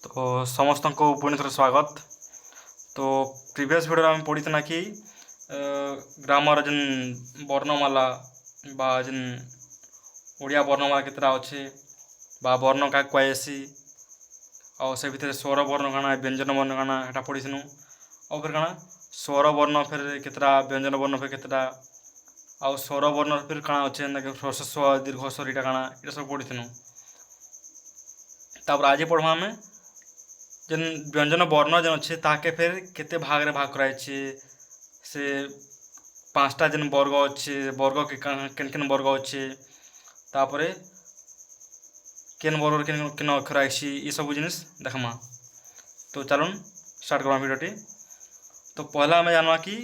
तो समस्त को पुणी थर स्वागत। तो प्रीवियस वीडियो आम पढ़ी ना कि ग्रामर जेन वर्णमाला बा जेन ओडिया वर्णमाला केतटा अच्छे बा वर्ण क्या कहेसी और से भितर स्वर वर्ण काना व्यंजन वर्ण काना एटा पढ़ीनु। और फिर काना स्वर वर्ण फिर केतटा व्यंजन वर्ण फिर केतटा आउ स्वर वर्ण फिर काना अच्छे ना कि ह्रस्व स्व दीर्घ स्वर इटा काना इटा सब पढ़ीनु। तापर आज पढ़वा आम जेन व्यंजन वर्ण जेन अच्छे ताके फिर केते भाग रे भाग कराई से पांचटा जेन वर्ग अच्छे वर्ग केन केन वर्ग अच्छे तापरे केन वर्ग केन केन अक्षर आइसी ये सब जिनिस देखमा। तो चलून स्टार्ट करमा वीडियोटी। तो पहला आम जानवा कि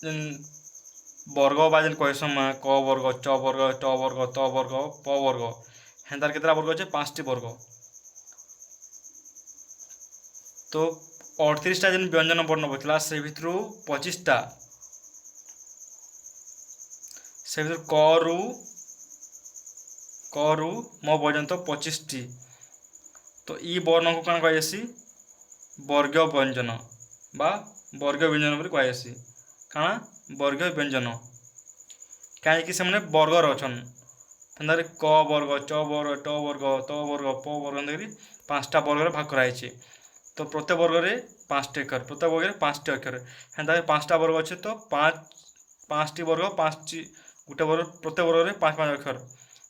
जेन वर्ग बा जेन कहसम क वर्ग च वर्ग ट वर्ग त वर्ग प वर्ग हेन्तार केतटा वर्ग अच्छे 5टी वर्ग। तो 38टा जेन व्यंजन वर्ण बचला से भितर 25टा से भितर क रु म पर्यंत 25टी। तो ई वर्ण को कौन कहेसी वर्ग व्यंजन बा वर्ग व्यंजन बोली कहेसी। काଣା वर्ग व्यंजन कहीं से वर्गर अच्छन तेनाली क वर्ग च वर्ग ट वर्ग त वर्ग प वर्ग एंत 5टा वर्ग भाग कराई। तो प्रत्येक वर्ग में 5टी अक्षर प्रत्येक वर्ग में 5टी अक्षर हेन्ता 5टा वर्ग अच्छे तो 5टी वर्ग 5टी गोटे वर्ग प्रत्येक वर्ग में 5 5 अक्षर।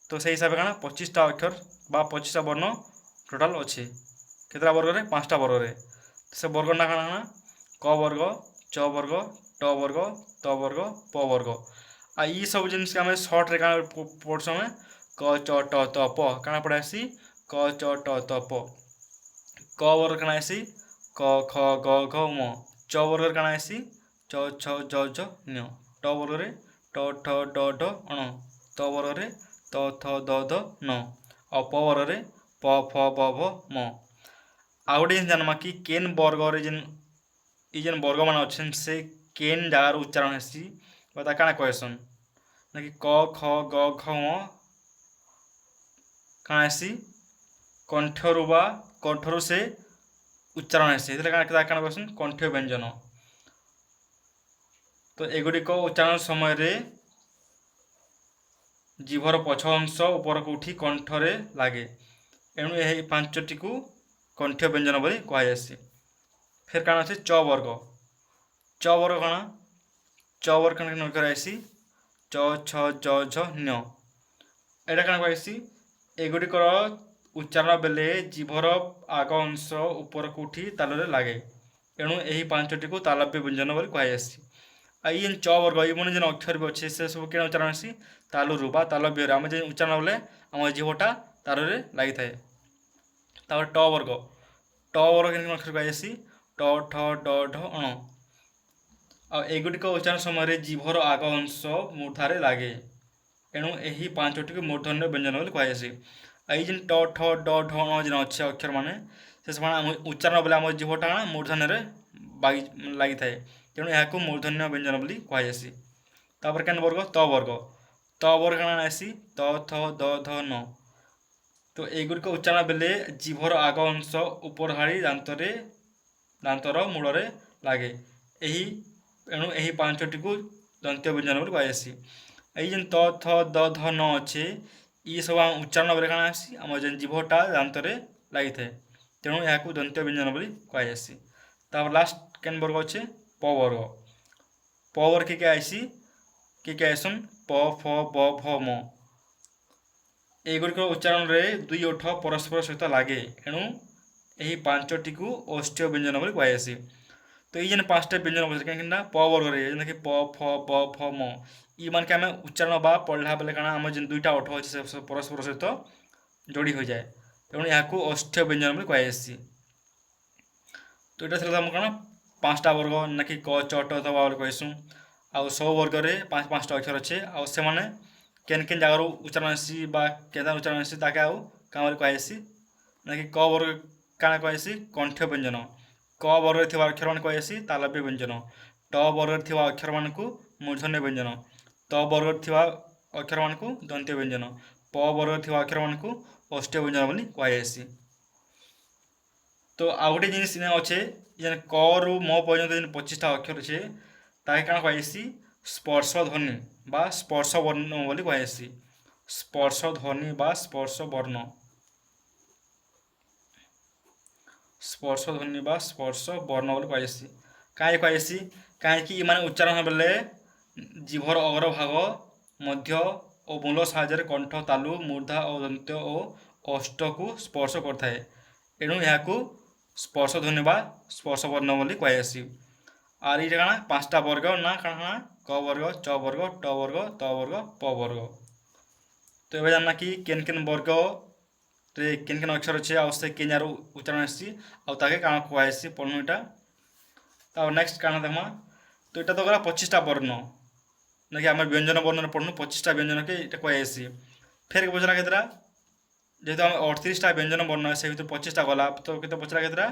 तो से हिसाब से काଣା 25टा अक्षर बा 25टा वर्ण टोटाल अच्छे केतटा वर्ग में 5टा वर्ग में। से वर्ग ना काଣା क वर्ग च वर्ग ट वर्ग त वर्ग प वर्ग आ ई सब जिनिस के आम सर्ट रे पढ़सु आम क च ट त प काଣା पढ़ासी क च ट त प। क वर्ग काଣା आसी क ख ग घ म। च वर्ग काଣା आसी च छ ज झ ञ। ट वर्ग रे ट ठ ड ढ ण। त वर्ग रे त थ द ध न। और प वर्ग रे प फ ब भ म। आउ गोटे जिनिस जानमा कि केन वर्ग रे जेन ई जेन वर्ग मान अच्छे से केन जगार उच्चारण हेसी बता काଣା कहसन ना कि क ख ग घ म काଣା हेसी कंठरु बा कंठरु से उच्चारण हेसी काଣା कहसन कंठ्य व्यंजन। तो एगुड़िक उच्चारण समय रे जीभर पछ अंश उपरक उठी कंठरे लगे एणु यह 5टी को कंठ्य व्यंजन बोली कहुसी। फिर काଣା अच्छे च वर्ग च वर्ग काଣା च वर्ग कण कराइसी च छ ज झ ञ। एटा काଣା कहिसी एगुड़िकर उच्चारण बेले जीभर आग अंश उपरक उठी तालुरे लगे एणु यही 5टी को तालव्य व्यंजन बोली कहुसी। आई जेन च वर्ग ये जेन अक्षर भी अच्छे से सब क्या उच्चारण हेसी तालुरु बा तालव्य आम जो उच्चारण बोले आम जीभटा तालुरे लगी थाए। तापर ट वर्ग केन अक्षर कहुसी ट ठ ड ढ ण। आ एगुड़िक उच्चारण समय जीभर आग अंश मूर्धारे लगे एणु यही 5टी को मूर्धन्य व्यंजन बोली कहुसी। आई जेन ट ठ ड ढ ण जेन अच्छे अक्षर माने से उच्चारण बेले आम जीभटा मूर्धन्य लगी थाए तेणु यहाँ को मूर्धन्य व्यंजन बोली कहुसी। तापर केन वर्ग त वर्ग काଣା आसी त थ द ध न। तो एगुड़िक उच्चारण बेले जीभर आग अंश ऊपर हाड़ी दांतर मूल लगे यही एणु यही 5टी को दंत्य व्यंजन बोली कहुसी। यही जेन त थ द ध न अच्छे ये सब उच्चारण बेले काଣା आसी आम जेन जीभटा दांतर लगी थाए तेणु यहाँ को दंत्य व्यंजन बोली कहुसी। तापर लास्ट केन वर्ग अच्छे प वर्ग के आईसी कि आइसन प फ ब भ म। एगुड़िक उच्चारण रे दुई ओठ परस्पर सहित लगे एणु यही 5टी को ओष्ठ्य व्यंजन बोली कहुसी। तो ये 5टा व्यंजन बोलते कहीं प वर्ग रे जेन प फ ब भ म ई मान के आम उच्चारण बा पढ़ला बेले काଣା आम जेन दुईटा ओठ अच्छे से परस्पर सहित जोड़ी हो जाए तेणु यहाँ को ओष्ठ्य व्यंजन बोली कहुसी। तो यहाँ था क्या 5टा वर्ग ना कि क च ट त बोली कहसूँ आउ सब वर्ग में 5 5टा अक्षर अच्छे आउ से केन केन जगार उच्चारण हेसी बा केदा उच्चारण हेसी ताके आउ क्या बोली कहुसी ना कि क वर्ग काଣା कहुसी कंठ्य व्यंजन। क वर्ग थिबा अक्षर मान कहुसी तालव्य व्यंजन। ट वर्ग थिबा अक्षर मान को मूर्धन्य व्यंजन। त वर्ग थिबा अक्षर मान को दंत्य व्यंजन। प वर्ग थिबा अक्षर मान को ओष्ठ्य व्यंजन बोली कहुसी। तो आउ गोटे जिनिस इने अच्छे जेन क रु म पर्यंत जेन 25टा अक्षर अच्छे ताके काଣା कहेसी स्पर्श ध्वनि बा स्पर्श वर्ण बोली कहेसी। स्पर्श ध्वनि बा स्पर्श वर्ण, स्पर्श ध्वनि बा स्पर्श वर्ण बोली कहेसी। कहीं कहेसी कहीं इमाने उच्चारण बेले जीभर अग्रभाग मध्य और मूल साहाଯ୍ୟରେ कंठ तालु मूर्धा और दंत्य और ओष्ठ को स्पर्श करता है, एणु यहाँ स्पर्श ध्वनि बा स्पर्श वर्ण बोली कहेसी। आर ये काଣା 5टा वर्ग ना काଣା क वर्ग च वर्ग ट वर्ग त वर्ग प वर्ग। तो ये जानना कि केन केन वर्ग रे केन केन अक्षर अच्छे आ से केन यार उच्चारण आसी आ ताके काଣା कहेसी पढ़नु इटा। तो नेक्स्ट काଣା देखमा, तो इटा तो गला 25टा वर्ण ना कि आम व्यंजन वर्ण पढ़नु 25टा व्यंजन के इटा कहेसी। फिर पचरा केतरा जेहेतु आम 38टा व्यंजन वर्ण से भीतर 25टा गला तो केते पचरा केतरा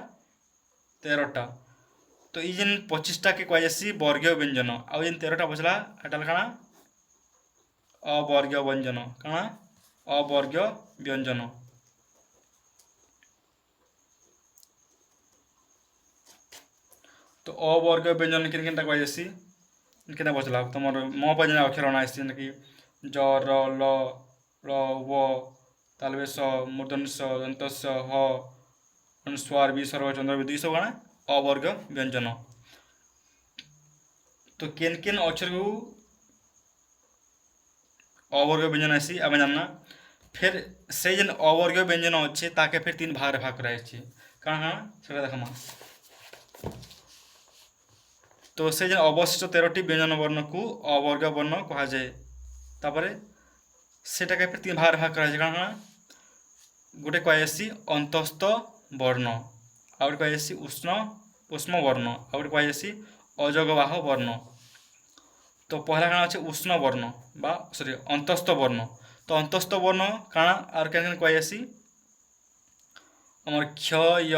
13टा। तो ये जेन 25टा के कहेसी वर्गीय व्यंजन आउ जेन 13टा बचला एटा काଣା अवर्गीय व्यंजन, काଣା अवर्गीय व्यंजन। तो अवर्गीय व्यंजन केन केनटा कहेसी केना बचला तुमर म पर जेन अक्षर अना आसी कि ज र ल ळ व तालबे स मूर्धन्य स दंत स ह अनुस्वार विसर्ग चंद्र बिंदु सब काଣା अवर्गीय व्यंजन। तो केन केन अक्षर को अवर्गीय व्यंजन आसी आम जानना। फिर से जेन अवर्गीय व्यंजन अच्छे ताके फिर 3 भाग रे भाग कराई छी काଣା काଣା सेटा देखमा। तो से जेन अवशिष्ट 13टी व्यंजन वर्ण को अवर्गीय वर्ण कहा जाए। तापरे सेटा के फिर 3 भाग रे भाग कराई छी काଣା काଣା गोटे कहेसी अंतस्थ वर्ण आ गोटे कहेसी उष्म वर्ण आ गोटे कहेसी अजगवाह वर्ण। तो पहला काଣା अच्छे उष्ण वर्ण बा सॉरी अंतस्थ वर्ण। तो अंतस्थ वर्ण काଣା आर केन केन कहेसी हमर क्ष य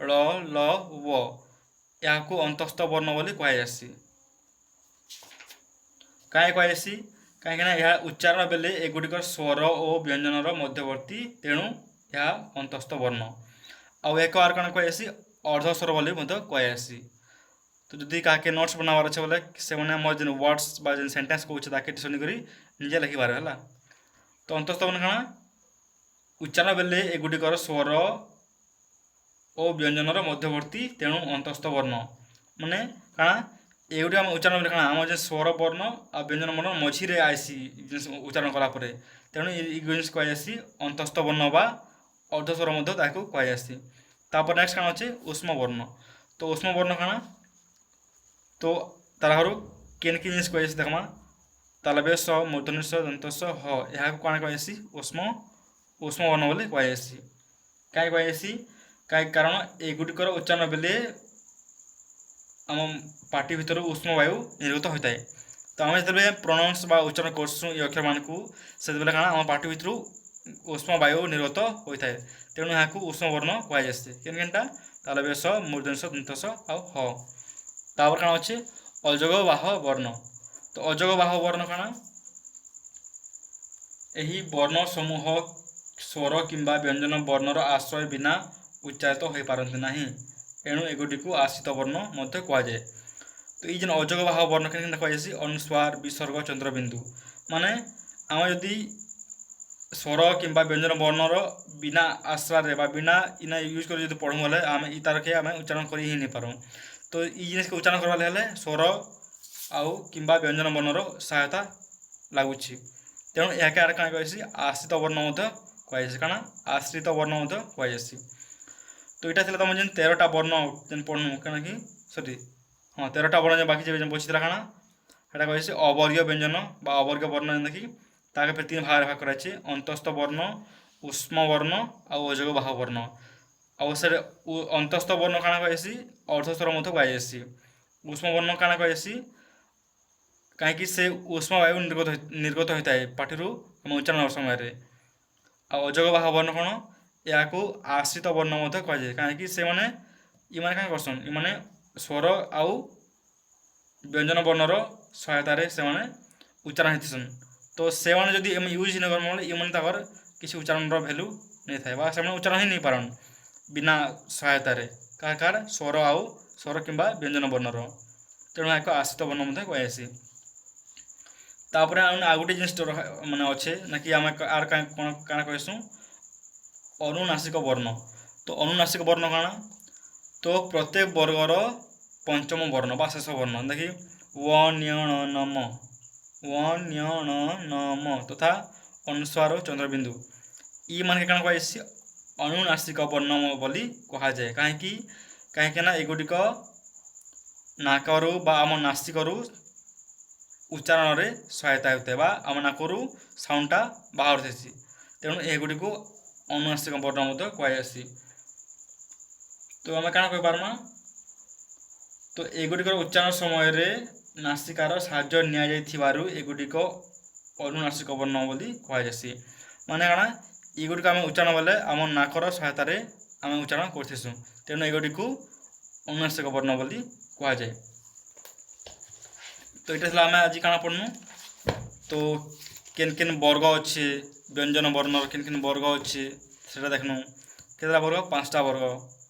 ळ ल व या को अंतस्थ वर्ण बोली कहेसी। कहीं कहेसी कहीं यह उच्चारण बेले एगुड़िक स्वर और व्यंजन मध्यवर्ती तेणु यह अंतस्थ वर्ण आउ एक आर कौन कहेसी अर्धस्वर बोली कहेसी। तो जदि क्या नोट्स बनावार अच्छे बोले से मैंने मोर जेन वर्ड्स बा जेन सेंटेंस कहूँ ताके शुणी करी निजे लिखिबार है। तो अंतस्थ वर्ण काଣା उच्चारण बेले एगुड़िकर स्वर और व्यंजन मध्यवर्ती तेणु अंतस्थ वर्ण माने काଣା एगुड़ी आम उच्चारण बेले काଣା आम जे स्वर वर्ण आ व्यंजन वर्ण मझी रे आसी उच्चारण कला परे तेणु ये जिनिस कहेसी अंतस्थ वर्ण बा अर्धस्वर मध्य ताकू कहेसी। तापर नेक्स्ट काଣା अछि उष्म वर्ण। तो उष्म वर्ण काଣା तो तारहरु केन केन जिनिस कहेसी देखमा तालबे स मूर्धन्य स दंत स ह या को काଣା कहेसी उष्म वर्ण बोली कहेसी। काई कहेसी काई कारण एगुड़िकर उच्चारण बेले आम पार्टी भितर उष्म वायु निर्गत होता है। तो आम जो प्रोनाउंस बा उच्चारण करसु ये अक्षर मान को से काଣା आम पार्टी भितर उष्म वायु निर्गत होता है तेणु यहाँ को उष्म वर्ण कहुए केन केनटा तालबे स मूर्धन्य स दंत स आ ह। तापर काଣା अच्छे अजगवाह वर्ण। तो अजगवाह वर्ण काଣା यही वर्ण समूह स्वर किंबा व्यंजन वर्णर आश्रय बिना उच्चारित हो पारती ना एणु एगुड़ी को आश्रित वर्ण मध्य कहुए। तो ये अजगवाह वर्ण के कहुसी अनुस्वार विसर्ग चंद्रबिंदु माने आम जदि स्वर किंबा व्यंजन वर्णर बिना आश्रय बिना इना यूज कर पढ़ू बोले आम तार के आम उच्चारण कर ही नहीं पारूँ। तो ये जिनिस को उच्चारण करवा हेले स्वर आउ किंबा व्यंजन वर्णर सहायता लगुच तेणु या क्या कहेसी आश्रित वर्ण कहेसी काଣା आश्रित वर्ण कहेसी। तो यहाँ तुम जेन 13टा वर्ण जेन पढ़नु क्या कि सॉरी हाँ 13टा वर्ण बाकी जेन बची काଣା सेटा कहेसी अवर्गीय व्यंजन बा अवर्गीय वर्ण जेन कि ताके फिर 3 भाग भाग कराई अंतस्थ वर्ण उष्म वर्ण आउ अजगवाह वर्ण आउ से अंतस्थ वर्ण काଣା कहेसी अर्धस्वर मध्य कहुसी। उष्म वर्ण काଣା कहेसी कहीं से उष्म वायु निर्गत होता है पार्टी आम उच्चारण समय आ अजगवाह वर्ण कौन या आश्रित वर्ण कहुए कहीं से मैंने ये क्या करसन ये स्वर आउ व्यंजन वर्णर सहायतार से उच्चारण होतीसन। तो से जदि यूज नहीं कर ये किसी उच्चारण भैल्यू नहीं था से उच्चारण ही नहीं पारन बिना सहायतार कार स्वर आउ स्वर किंबा व्यंजन वर्णर तेणु एक आश्रित वर्ण कहुसी। तापर आउ गोटे जिन मानने अच्छे ना कि आम आर कौन क्या कहसुँ अनुनासिक वर्ण। तो अनुनासिक वर्ण काଣା तो प्रत्येक वर्गर पंचम वर्ण बा शेष वर्ण देखिए व ण्यण नम व ण्यण नम तथा अनुस्वार चंद्रबिंदु ई मान के कहुसी अनुनासिक वर्ण बोली कहुए कहीं एगुड़िक नाकरू बा आम नासिकरू उच्चारण में सहायता होता है आम नाकरू साउंडटा बाहर थे तेणु एगुड़ी को अनुनासिक वर्ण कहुसी। तो आम क्या कहीपरमा तो एगुड़िक उच्चारण समय नासिकार साहाय्य नि एगुड़िक अनुनासिक वर्ण बोली कहुसी। माने काଣା एगुड़िक आम उच्चारण बेले आम नाकर सहायतार आम उच्चारण करथेसु तेणु एगुड़ी को अनुनासिक वर्ण बोली कहुए। तो ये आम आज क्या पढ़नु तो केन केन वर्ग अच्छे व्यंजन वर्ण केन केन वर्ग अच्छे से देखनु केतला वर्ग 5टा वर्ग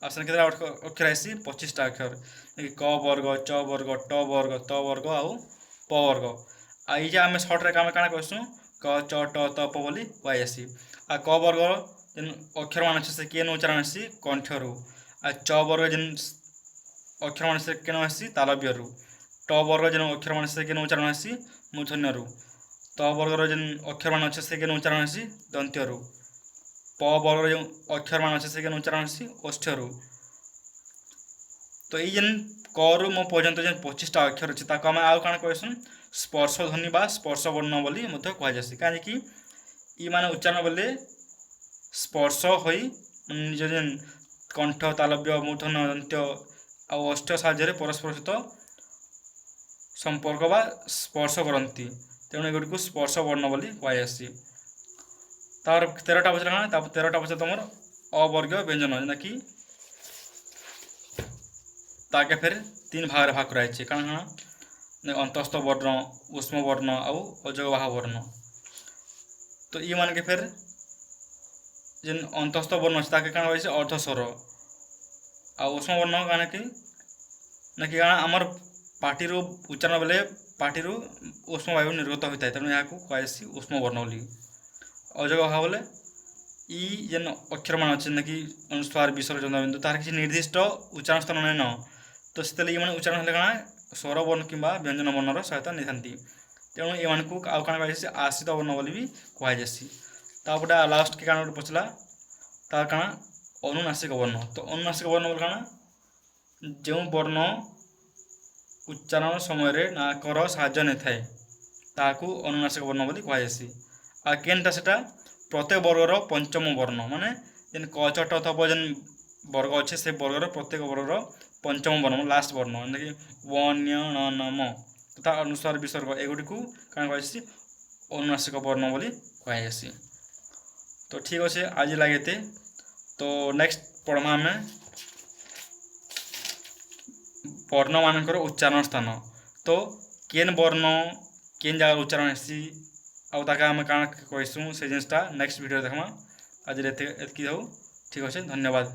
आसन केतला अक्षर आसी 25टा अक्षर क वर्ग च वर्ग ट वर्ग त वर्ग आउ प वर्ग आई जे आम सर्ट्रे आम क्या कहसुँ क च ट त प बोली कहुसी। आ क वर्ग जेन अक्षर मान अच्छे से केन उच्चारण आसी कंठरू आ च वर्ग जेन अक्षर मान से केन आसी तालव्यरू ट वर्ग जेन अक्षर मान से केन उच्चारण आसी मूर्धन्यरू त वर्गर जेन अक्षर मान अच्छे से केन उच्चारण आसी दंत्यरू प वर्गर जो अक्षर मान अच्छे से केन उच्चारण आसी ओष्ठ्यरू। तो ये जेन करु मो पर्यंत जेन 25टा अक्षर अच्छे ताको आम आउ काଣା कहसुँ स्पर्श ध्वनि बा स्पर्श वर्ण बोली कहुसी कहीं ई माने उच्चारण बेले स्पर्श होई निज जेन कंठ तालव्य मूर्धन्य दंत्य आ ओष्ठ साहाय्य परस्पर सहित संपर्क बा स्पर्श करती तेणु एगुड़ी को स्पर्श वर्ण बोली कहुसी। तार 13टा बचला काଣା 13टा बचला तुम अवर्गीय व्यंजन जेना कि ताके फिर 3 भाग भाग कराई काଣା अंतस्थ वर्ण उष्म वर्ण आउ अजगवाह वर्ण। तो ये मान के फिर जेन अंतस्थ वर्ण अच्छे ताके काଣା कहुसी अर्धस्वर आ उष्म वर्ण काଣା कि ना कि आमर पार्टी उच्चारण बेले पार्टी उष्म वायु निर्गत होता है तेणु यहाँ कहुसी उष्म वर्ण बोली। अजगवाह बोले ई जेन अक्षर मान अच्छे ना कि अनुस्वार विसर्ग चंद्रबिंदु तार किसी निर्दिष्ट उच्चारण स्थान नहीं न तो से उच्चारण हेल्ले काଣା स्वर वर्ण किंबा व्यंजन वर्णर सहायता नहीं तेणु ये आउ क्या कहुसी आश्रित वर्ण बोली भी कहुसी। तापटे लास्ट के काଣା पचला तार काଣା अनुनासिक वर्ण। तो अनुनासिक वर्ण बोले काଣା जो वर्ण उच्चारण समय नाकर साहाय्य नहीं थाए ताकू अनुनासिक वर्ण बोली कहुसी। आ केनटा सेटा प्रत्येक वर्गर पंचम वर्ण माने जेन क छ ट थप जेन वर्ग अच्छे से वर्गर प्रत्येक वर्गर पंचम वर्ण लास्ट वर्ण कि व ण्य ण न म तथा अनुस्वार विसर्ग एगुड़ी को क्या कहुसी अनुनासिक वर्ण बोली कहुसी। तो ठीक अच्छे आज लगे तो नेक्स्ट पढ़मा आम वर्ण मानकर उच्चारण स्थान। तो केन वर्ण केन जगह उच्चारण हेसी आउ ताके आम क्या कहूँ से जिनटा नेक्स्ट वीडियो देखमा आज एतकी हो ठीक अच्छे धन्यवाद।